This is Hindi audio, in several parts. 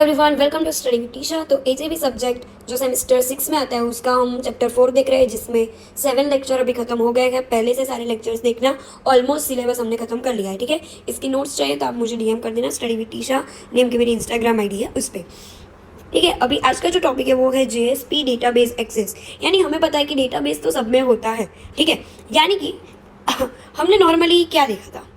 Everyone, welcome to study with Tisha. तो एचएबी सब्जेक्ट जो सेमेस्टर 6 में आता है उसका हम चैप्टर 4 देख रहे हैं, जिसमें 7 लेक्चर अभी खत्म हो गए हैं। पहले से सारे लेक्चर्स देखना, ऑलमोस्ट सिलेबस हमने खत्म कर लिया है। ठीक है, इसकी नोट्स चाहिए तो आप मुझे डीएम कर देना। स्टडी विद टीशा नेम की मेरी इंस्टाग्राम आईडी है, उस पर। ठीक है, अभी आज का जो टॉपिक है वो है जेएसपी डेटाबेस एक्सेस। यानी हमें पता है कि डेटाबेस तो सब में होता है। ठीक है, यानी कि हमने नॉर्मली क्या देखा था?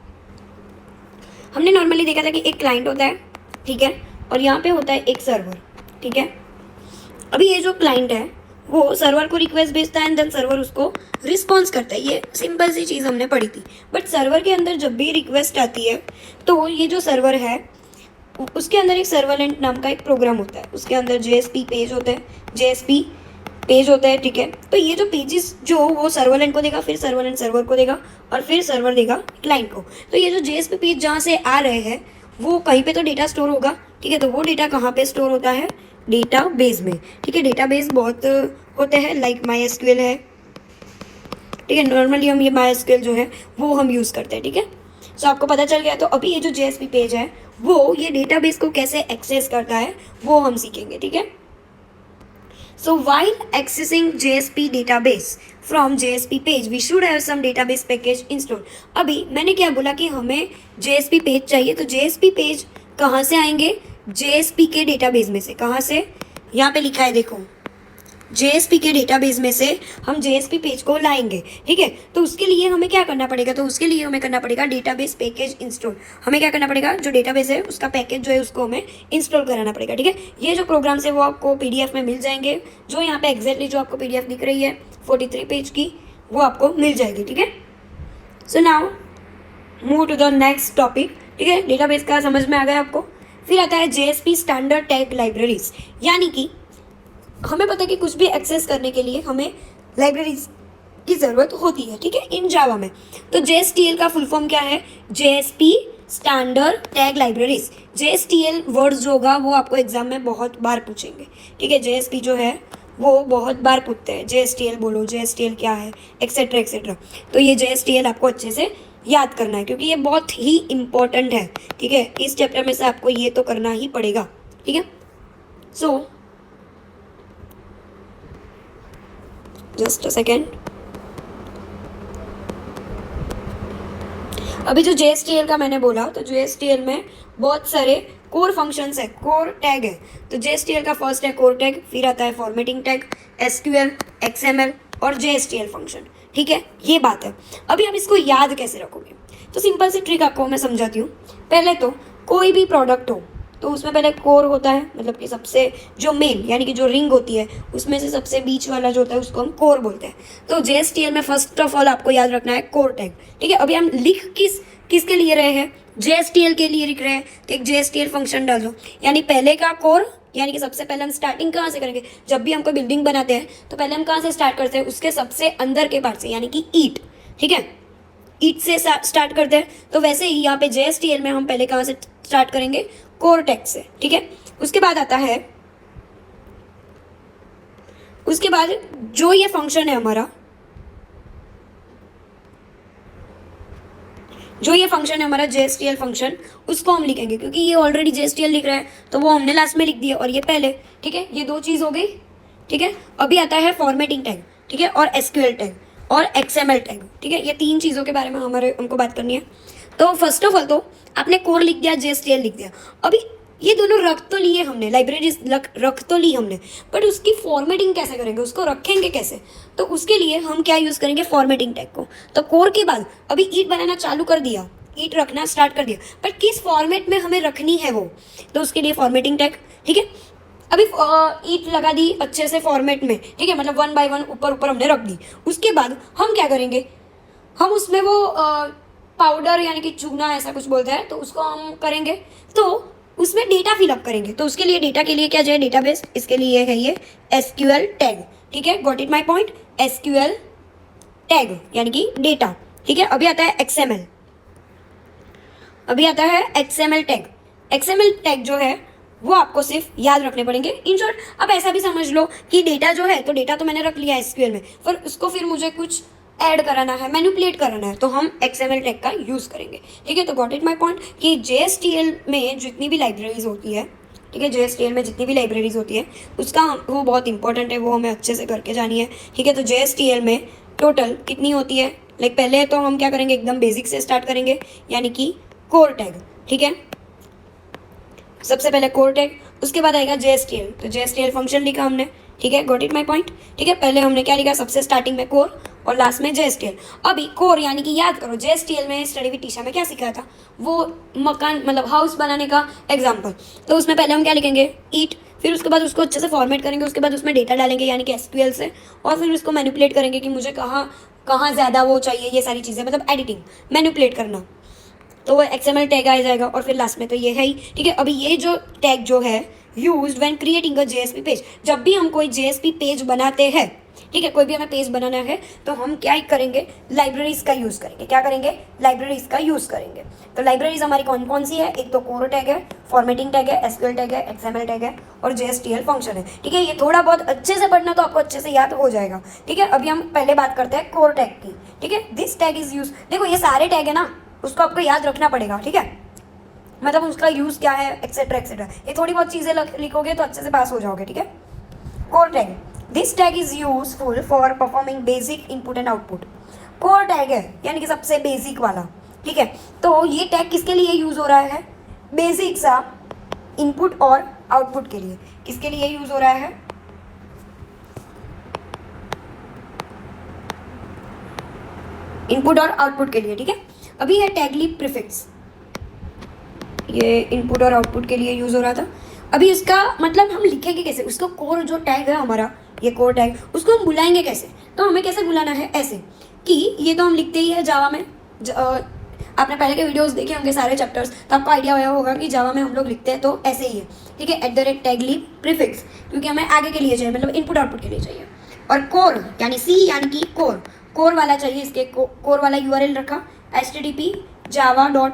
हमने नॉर्मली देखा था कि एक क्लाइंट होता है, ठीक है, और यहाँ पे होता है एक सर्वर। ठीक है, अभी ये जो क्लाइंट है वो सर्वर को रिक्वेस्ट भेजता है एंड देन सर्वर उसको रिस्पॉन्स करता है। ये सिंपल सी चीज़ हमने पढ़ी थी। बट सर्वर के अंदर जब भी रिक्वेस्ट आती है तो ये जो सर्वर है उसके अंदर एक सर्वलेंट नाम का एक प्रोग्राम होता है। उसके अंदर जेएसपी पेज होता है, जेएसपी पेज होता है। ठीक है, तो ये जो पेजेस जो वो सर्वलेंट को देगा, फिर सर्वलेंट सर्वर को देगा, और फिर सर्वर देगा क्लाइंट को। तो ये जो जेएसपी पेज जहाँ से आ रहे हैं वो कहीं पे तो डेटा स्टोर होगा। ठीक है, तो वो डेटा कहाँ पे स्टोर होता है? डेटाबेस में। ठीक है, डेटाबेस बहुत होते हैं, लाइक माई एसक्यूएल है। ठीक है, नॉर्मली हम ये माई एसक्यूएल जो है वो हम यूज़ करते हैं। ठीक है, सो आपको पता चल गया। तो अभी ये जो जेएसपी पेज है वो ये डेटाबेस को कैसे एक्सेस करता है वो हम सीखेंगे। ठीक है, so while accessing JSP database from JSP page we should have some database package installed। अभी मैंने क्या बोला कि हमें JSP पेज चाहिए, तो JSP पेज कहाँ से आएंगे? JSP के डेटाबेस में से। कहाँ से? यहाँ पे लिखा है, देखो, JSP के डेटाबेस में से हम JSP पेज को लाएंगे। ठीक है, तो उसके लिए हमें क्या करना पड़ेगा? तो उसके लिए हमें करना पड़ेगा डेटाबेस पैकेज इंस्टॉल। हमें क्या करना पड़ेगा? जो डेटाबेस है उसका पैकेज जो है उसको हमें इंस्टॉल कराना पड़ेगा। ठीक है, ये जो प्रोग्राम्स है वो आपको PDF में मिल जाएंगे। जो यहाँ पे एग्जैक्टली जो आपको PDF दिख रही है 43 पेज की, वो आपको मिल जाएगी। ठीक है, so now move to the next topic. ठीक है, डेटाबेस का समझ में आ गया आपको। फिर आता है JSP स्टैंडर्ड टैग लाइब्रेरीज। यानी कि हमें पता है कि कुछ भी एक्सेस करने के लिए हमें लाइब्रेरीज की ज़रूरत होती है। ठीक है, इन जावा में। तो JSTL का फुल फॉर्म क्या है? JSP standard tag libraries. JSTL words जो होगा वो आपको एग्जाम में बहुत बार पूछेंगे। ठीक है, JSP जो है वो बहुत बार पूछते हैं, JSTL बोलो, JSTL क्या है, एक्सेट्रा एक्सेट्रा। तो ये JSTL आपको अच्छे से याद करना है क्योंकि ये बहुत ही इम्पोर्टेंट है। ठीक है, इस चैप्टर में से आपको ये तो करना ही पड़ेगा। ठीक है, सो जस्ट अ सेकेंड। अभी जो JSTL का मैंने बोला, तो JSTL में बहुत सारे कोर फंक्शंस है, कोर टैग है। तो JSTL का फर्स्ट है कोर टैग, फिर आता है फॉर्मेटिंग टैग, SQL, XML और JSTL फंक्शन। ठीक है, ये बात है। अभी आप इसको याद कैसे रखोगे? तो सिंपल सी ट्रिक आपको मैं समझाती हूँ। पहले तो कोई भी प्रोडक्ट हो तो उसमें पहले कोर होता है, मतलब कि सबसे जो मेन यानी कि जो रिंग होती है उसमें से सबसे बीच वाला जो होता है उसको हम कोर बोलते हैं। तो JSTL में फर्स्ट ऑफ ऑल आपको याद रखना है कोर टैग। ठीक है, अभी हम लिख किसके लिए रहे हैं? JSTL के लिए लिख रहे हैं, तो एक JSTL फंक्शन डाल दो। यानी पहले का कोर, यानी कि सबसे पहले हम स्टार्टिंग कहाँ से करेंगे? जब भी हम कोई बिल्डिंग बनाते हैं तो पहले हम कहाँ से स्टार्ट करते हैं? उसके सबसे अंदर के पार्ट से, यानी कि ईंट। ठीक है, ईंट से स्टार्ट करते हैं। तो वैसे ही यहाँ पे JSTL में हम पहले कहाँ से स्टार्ट करेंगे? कोर टैग से। ठीक है, उसके बाद आता है, उसके बाद जो ये फंक्शन है हमारा, जो ये फंक्शन है हमारा JSTL फंक्शन, उसको हम लिखेंगे क्योंकि ये ऑलरेडी JSTL लिख रहा है तो वो हमने लास्ट में लिख दिया और ये पहले। ठीक है, ये दो चीज़ हो गई। ठीक है, अभी आता है फॉर्मेटिंग टैग, ठीक है, और SQL टैग और XML टैग। ठीक है, ये तीन चीज़ों के बारे में हमको बात करनी है। तो फर्स्ट ऑफ ऑल तो आपने कोर लिख दिया, JSTL लिख दिया। अभी ये दोनों रख तो लिए हमने, लाइब्रेरीज रख तो ली हमने, बट उसकी फॉर्मेटिंग कैसे करेंगे? उसको रखेंगे कैसे? तो उसके लिए हम क्या यूज़ करेंगे? फॉर्मेटिंग टैग को। तो कोर के बाद अभी ईंट बनाना चालू कर दिया, ईंट रखना स्टार्ट कर दिया, पर किस फॉर्मेट में हमें रखनी है वो? तो उसके लिए फॉर्मेटिंग टैग। ठीक है, अभी ईंट लगा दी अच्छे से फॉर्मेट में। ठीक है, मतलब 1 बाय 1 ऊपर ऊपर हमने रख दी। उसके बाद हम क्या करेंगे? हम उसमें वो पाउडर यानी कि चूना ऐसा कुछ बोलते हैं, तो उसको हम करेंगे, तो उसमें डेटा फिलअप करेंगे। तो उसके लिए डेटा के लिए क्या चाहिए? डेटाबेस। इसके लिए है ये SQL टैग। ठीक है, got it my point? SQL tag यानी कि डेटा। ठीक है, अभी आता है XML। अभी आता है XML टैग। XML टैग जो है वो आपको सिर्फ याद रखने पड़ेंगे। इन शॉर्ट आप ऐसा भी समझ लो कि डेटा जो है, तो डेटा तो मैंने रख लिया SQL में, पर उसको फिर मुझे कुछ ऐड कराना है, मैनिपुलेट कराना है, तो हम XML टैग का यूज़ करेंगे। ठीक है, तो गॉट इट माई पॉइंट कि JSTL में जितनी भी लाइब्रेरीज होती है, ठीक है। JSTL में जितनी भी लाइब्रेरीज होती है उसका वो बहुत इंपॉर्टेंट है, वो हमें अच्छे से करके जानी है, ठीक है। तो JSTL में टोटल कितनी होती है, लाइक पहले तो हम क्या करेंगे, एकदम बेसिक से स्टार्ट करेंगे, यानी कि कोर टैग, ठीक है। सबसे पहले कोर टैग, उसके बाद आएगा JSTL, तो JSTL फंक्शन लिखा हमने, ठीक है। गॉट इट माई पॉइंट, ठीक है। पहले हमने क्या लिखा, सबसे स्टार्टिंग में कोर और लास्ट में JSTL। अभी कोर यानी कि याद करो, JSTL में स्टडी विद टीशा में क्या सिखाया था, वो मकान मतलब हाउस बनाने का एग्जाम्पल। तो उसमें पहले हम क्या लिखेंगे, ईट, फिर उसके बाद उसको अच्छे से फॉर्मेट करेंगे, उसके बाद उसमें डेटा डालेंगे यानी कि SQL से, और फिर उसको मैनिपुलेट करेंगे कि मुझे कहाँ कहाँ ज़्यादा वो चाहिए, ये सारी चीज़ें, मतलब एडिटिंग मैनिपुलेट करना, तो वो XML टैग आ जाएगा। और फिर लास्ट में तो ये है ही, ठीक है। अभी ये जो टैग जो है used when creating a JSP page, जब भी हम कोई JSP पेज बनाते हैं, ठीक है, कोई भी हमें पेज बनाना है तो हम क्या करेंगे, लाइब्रेरीज का यूज़ करेंगे। क्या करेंगे, लाइब्रेरीज का यूज़ करेंगे। तो लाइब्रेरीज हमारी कौन कौन सी है, एक तो कोर टैग है, फॉर्मेटिंग टैग है, SQL टैग है, XML टैग है और JSTL फंक्शन है, ठीक है। ये थोड़ा बहुत अच्छे से पढ़ना तो आपको अच्छे से याद हो जाएगा, ठीक है। अभी हम पहले बात करते हैं कोर टैग की, ठीक है। दिस टैग इज यूज, देखो ये सारे टैग है ना, उसको आपको याद रखना पड़ेगा, ठीक है। मतलब उसका यूज़ क्या है, एक्सेट्रा एक्सेट्रा, ये थोड़ी बहुत चीज़ें लिखोगे तो अच्छे से पास हो जाओगे, ठीक है। Core tag, this tag is useful for performing basic input and output. Core tag है यानी कि सबसे बेसिक वाला, ठीक है। तो ये टैग किसके लिए यूज़ हो रहा है, बेसिक सा इनपुट और आउटपुट के लिए। किसके लिए यूज़ हो रहा है, इनपुट और आउटपुट के लिए, ठीक है। अभी है टैगलीब प्रीफिक्स, ये इनपुट और आउटपुट के लिए यूज़ हो रहा था। अभी इसका मतलब हम लिखेंगे कैसे, उसको कोर जो टैग है हमारा, ये कोर टैग, उसको हम बुलाएंगे कैसे, तो हमें कैसे बुलाना है, ऐसे कि ये तो हम लिखते ही है जावा में, आपने पहले के वीडियोस देखे होंगे सारे चैप्टर्स, तो आपको आइडिया होया होगा कि जावा में हम लोग लिखते हैं तो ऐसे ही है, ठीक है। @टैगलीब प्रीफिक्स, क्योंकि हमें आगे के लिए चाहिए, मतलब इनपुट आउटपुट के लिए चाहिए। और कोर यानी सी यानी कि कोर, कोर वाला चाहिए, इसके कोर वाला URL रखा http java.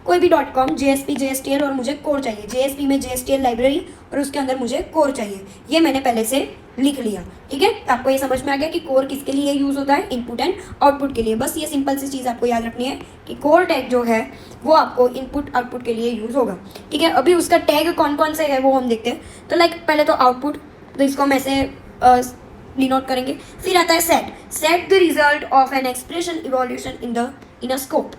कोई भी .com, JSP JSTL और मुझे कोर चाहिए, JSP में JSTL लाइब्रेरी और उसके अंदर मुझे कोर चाहिए, ये मैंने पहले से लिख लिया, ठीक है। आपको ये समझ में आ गया कि कोर किसके लिए यूज़ होता है, इनपुट एंड आउटपुट के लिए। बस ये सिंपल सी चीज़ आपको याद रखनी है कि कोर टैग जो है वो आपको इनपुट आउटपुट के लिए यूज़ होगा, ठीक है। अभी उसका टैग कौन कौन से है वो हम देखते हैं। तो लाइक पहले तो आउटपुट, तो इसको हम ऐसे डिनोट करेंगे। फिर आता है set the result of an expression evolution in a scope,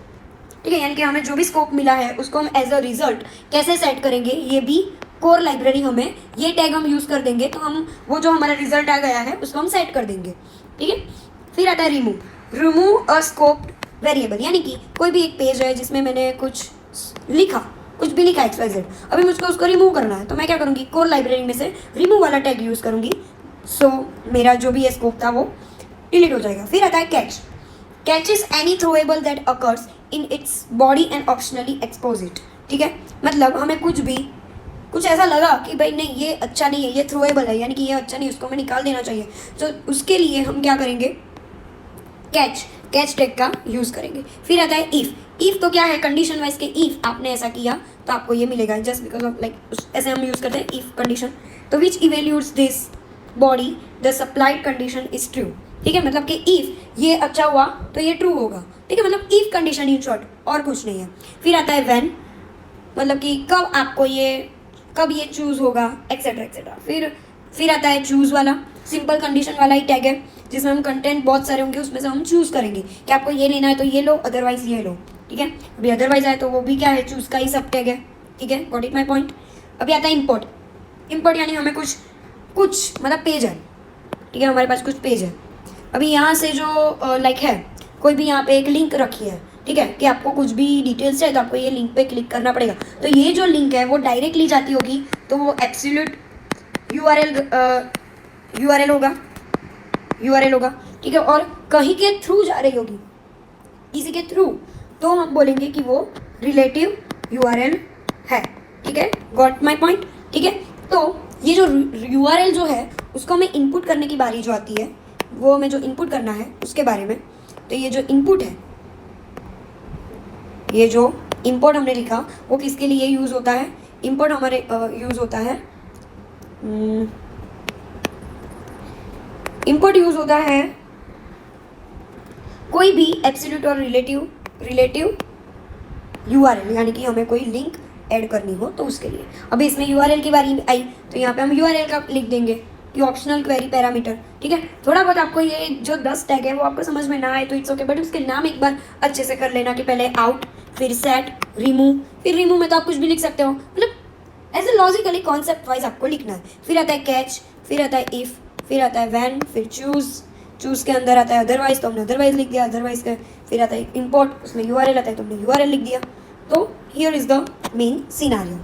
ठीक है। यानी कि हमें जो भी स्कोप मिला है उसको हम एज अ रिजल्ट कैसे सेट करेंगे, ये भी कोर लाइब्रेरी हमें ये टैग हम यूज़ कर देंगे, तो हम वो जो हमारा रिजल्ट आ गया है उसको हम सेट कर देंगे, ठीक है। फिर आता है रिमूव अ स्कोप वेरिएबल, यानी कि कोई भी एक पेज है जिसमें मैंने कुछ भी लिखा XYZ, अभी मुझको उसको रिमूव करना है, तो मैं क्या करूँगी, कोर लाइब्रेरी में से रिमूव वाला टैग यूज़ करूँगी, सो मेरा जो भी ये स्कोप था वो डिलीट हो जाएगा। फिर आता है catch is any throwable that occurs in its body and optionally expose it, ठीक है। मतलब हमें कुछ ऐसा लगा कि भाई नहीं ये अच्छा नहीं है, ये थ्रोएबल है, यानी कि ये अच्छा नहीं, उसको हमें निकाल देना चाहिए, तो उसके लिए हम क्या करेंगे, कैच टैग का यूज़ करेंगे। फिर आता है इफ़ तो क्या है, कंडीशन वाइज के इफ़ आपने ऐसा किया तो आपको ये मिलेगा, जस्ट बिकॉज ऑफ लाइक ऐसे हम यूज़ करते हैं इफ़ कंडीशन। तो which evaluates this body the supplied condition is true, ठीक है। मतलब कि इफ़ ये अच्छा हुआ तो ये ट्रू होगा, ठीक है। मतलब इफ़ कंडीशन इन शॉर्ट, और कुछ नहीं है। फिर आता है व्हेन, मतलब कि कब ये चूज़ होगा, एक्सेट्रा एक्सेट्रा। फिर आता है चूज़ वाला, सिंपल कंडीशन वाला ही टैग है, जिसमें हम कंटेंट बहुत सारे होंगे उसमें से हम चूज़ करेंगे कि आपको ये लेना है तो ये लो, अदरवाइज ये लो, ठीक है। अभी अदरवाइज आए तो वो भी क्या है, चूज़ का ही सब टैग है, ठीक है। Got it my point. अभी आता है इम्पोर्ट यानी हमें कुछ मतलब पेज है, ठीक है, हमारे पास कुछ पेज है। अभी यहाँ से जो लाइक है, कोई भी यहाँ पे एक लिंक रखी है, ठीक है, कि आपको कुछ भी डिटेल्स है तो आपको ये लिंक पे क्लिक करना पड़ेगा, तो ये जो लिंक है वो डायरेक्टली जाती होगी तो वो एब्सोल्यूट URL होगा, ठीक है। और कहीं के थ्रू जा रही होगी, किसी के थ्रू, तो हम बोलेंगे कि वो रिलेटिव URL है, ठीक है। गॉट माई पॉइंट, ठीक है। तो ये जो URL जो है उसको हमें इनपुट करने की बारी जो आती है, वो हमें जो इनपुट करना है उसके बारे में, तो ये जो इनपुट है, ये जो इंपोर्ट हमने लिखा वो किसके लिए यूज़ होता है, इंपोर्ट हमारे यूज़ होता है, इंपोर्ट यूज़ होता है कोई भी एब्सोल्यूट और रिलेटिव URL, यानी कि हमें कोई लिंक ऐड करनी हो तो उसके लिए। अभी इसमें URL की बारी आई तो यहाँ पे हम URL का लिख देंगे कि ऑप्शनल क्वेरी पैरामीटर, ठीक है। थोड़ा बहुत आपको ये जो 10 टैग है वो आपको समझ में ना आए तो इट्स ओके, बट उसके नाम एक बार अच्छे से कर लेना कि पहले आउट, फिर सेट, रिमूव, फिर रिमूव में तो आप कुछ भी लिख सकते हो, मतलब ऐसे लॉजिकली कॉन्सेप्ट वाइज आपको लिखना है। फिर आता है कैच, फिर आता है इफ़, फिर आता है व्हेन, फिर चूज़ के अंदर आता है अदरवाइज, तो हमने अदरवाइज लिख दिया अदरवाइज का। फिर आता है इंपोर्ट, उसमें URL आता है तो हमने URL लिख दिया। तो here is the main scenario,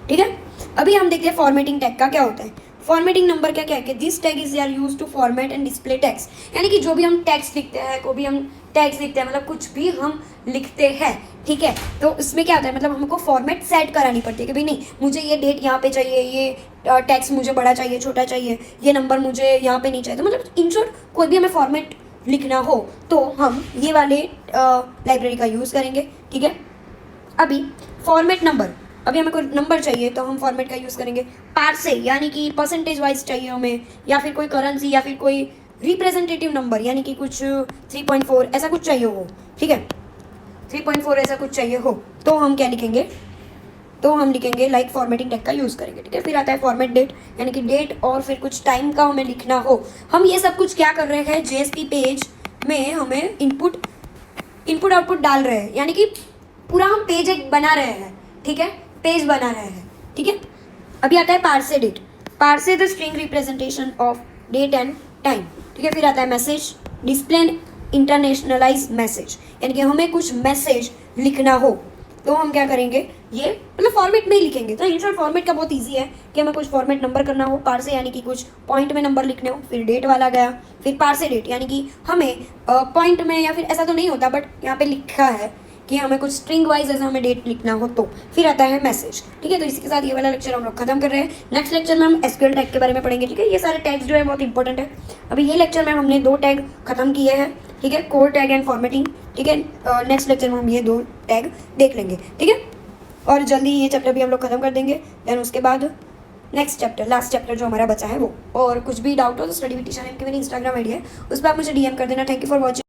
ठीक है। अभी हम देखते हैं फॉर्मेटिंग टैग का क्या होता है। फॉर्मेटिंग नंबर क्या क्या है कि this tag is are use to format and display tags, यानी कि जो भी हम टैग्स लिखते हैं, कोई भी हम टैग्स लिखते हैं, मतलब कुछ भी हम लिखते हैं, ठीक है, तो उसमें क्या होता है, मतलब हमको फॉर्मेट सेट करानी पड़ती है कि भाई नहीं मुझे ये डेट यहाँ पे चाहिए, ये टैक्स मुझे बड़ा चाहिए छोटा चाहिए, ये नंबर मुझे यहाँ पे नहीं चाहिए। तो मतलब इन शॉर्ट कोई भी हमें फॉर्मेट लिखना हो तो हम ये वाले लाइब्रेरी का यूज़ करेंगे, ठीक है। अभी फॉर्मेट नंबर, अभी हमें कोई नंबर चाहिए तो हम फॉर्मेट का यूज़ करेंगे पार्से, यानी कि परसेंटेज वाइज चाहिए हमें, या फिर कोई करेंसी, या फिर कोई रिप्रेजेंटेटिव नंबर, यानी कि कुछ 3.4 ऐसा कुछ चाहिए हो, ठीक है, 3.4 ऐसा कुछ चाहिए हो तो हम क्या लिखेंगे, तो हम लिखेंगे लाइक फॉर्मेटिंग टैग का यूज़ करेंगे, ठीक है। फिर आता है फॉर्मेट डेट, यानी कि डेट और फिर कुछ टाइम का हमें लिखना हो। हम ये सब कुछ क्या कर रहे हैं, JSP पेज में हमें इनपुट आउटपुट डाल रहे हैं, यानी कि पूरा हम पेज एक बना रहे हैं, ठीक है, पेज बना रहे हैं, ठीक है। अभी आता है parse date, parse the string representation of date and time, ठीक है। फिर आता है मैसेज, डिस्प्ले इंटरनेशनलाइज मैसेज, यानी कि हमें कुछ मैसेज लिखना हो तो हम क्या करेंगे, ये मतलब फॉर्मेट में ही लिखेंगे। तो इन शॉर्ट फॉर्मेट का बहुत इजी है कि हमें कुछ फॉर्मेट नंबर करना हो, पार्से यानी कि कुछ पॉइंट में नंबर लिखने हो, फिर डेट वाला गया, फिर पार्से डेट यानी कि हमें पॉइंट में, या फिर ऐसा तो नहीं होता बट यहाँ पे लिखा है कि हमें कुछ स्ट्रिंग वाइज ऐसा हमें डेट लिखना हो तो। फिर आता है मैसेज, ठीक है। तो इसी के साथ ये वाला लेक्चर हम लोग खत्म कर रहे हैं। नेक्स्ट लेक्चर में हम SQL टैग के बारे में पढ़ेंगे, ठीक है। ये सारे टैग्स जो है बहुत इंपॉर्टेंट है। अभी ये लेक्चर में हमने 2 टैग खत्म किए हैं, ठीक है, कोर टैग एंड फॉर्मेटिंग, ठीक है। नेक्स्ट लेक्चर में हम ये 2 टैग देख लेंगे, ठीक है। और जल्दी ये चैप्टर भी हम लोग खत्म कर देंगे, देन उसके बाद नेक्स्ट चैप्टर, लास्ट चैप्टर जो हमारा बचा है वो। और कुछ भी डाउट हो तो स्टडी विद टीचर नेम की मेरी इंस्टाग्राम आईडी है, उस पर आप मुझे DM कर देना। Thank you for watching.